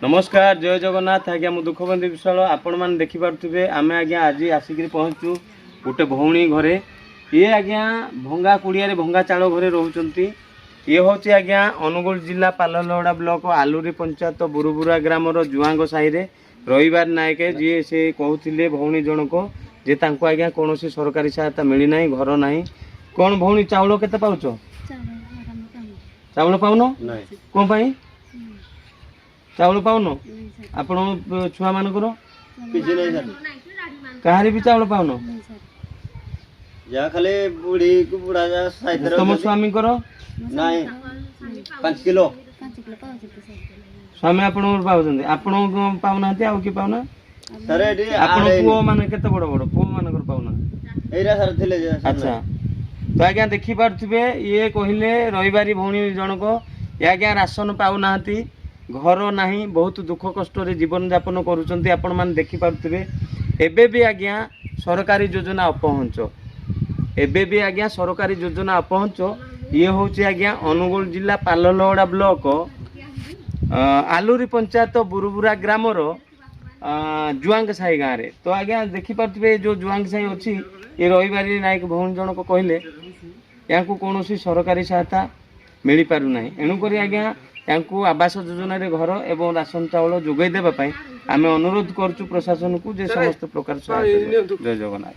नमस्कार जय जगन्नाथ आज्ञा मु दुखबंदी विशाल आपण मैंने देखिपे आम आज्ञा आज आसिक पहुँचु गोटे भौणी घरे ये आज्ञा भंगा कुड़िया भंगा चाल घरे रोचंती ये हूँ आज्ञा अनुगुल जिला पाललहड़ा ब्लॉक आलुरी पंचायत बुरुबुरा ग्राम जुआंग साहि रविवार नायक जी से कहते भौणी जनक जे तांको आज्ञा कौन सरकारी सहायता मिलना घर ना कौन भौणी चाउल केते पाउच चाउल पाउन कौन पाई चाउल पाउन आपण छुआ मानकर कहारी भी चाउल पाउन खाली बुढ़ी को बुढ़ा जा साइड तुम स्वामी करो नहीं 5 किलो स्वामी आपण पाउछन आपण पाउना आउ कि पाउना सर एडी आपण पुओ माने केते बड़ बड़ पुओ मानकर पाउना एरा सर थिले जे अच्छा तो आज्ञा देखि पारथिबे ये कहिले रविवारी भौणी जनक या आज्ञा राशन पाउनाहती घर नाही बहुत दुख कष्ट रे जीवन यापन करूचंती आपण मान देखि पारथिबे एबे भी आज्ञा सरकारी योजना अपहंच एबे भी आज्ञा सरकारी योजना अपहंच ये होची आज्ञा अनुगुल जिला पाललहड़ा ब्लॉक आलुरी पंचायत बुरुबुरा ग्राम जुआंग साहि गाँव रे तो आज्ञा देखि पारथिबे जो जुआंग साहि अछि ये रविवारी नायक भौणी जनक कहले या कौन सरकारी सहायता मिल पार ना एणुक आज्ञा यांकु आवास योजना रे घर एवं राशन चाउल जोगाई देबा पई आमे अनुरोध करछु प्रशासन को जे समस्त प्रकार सहायता जय जगन्नाथ।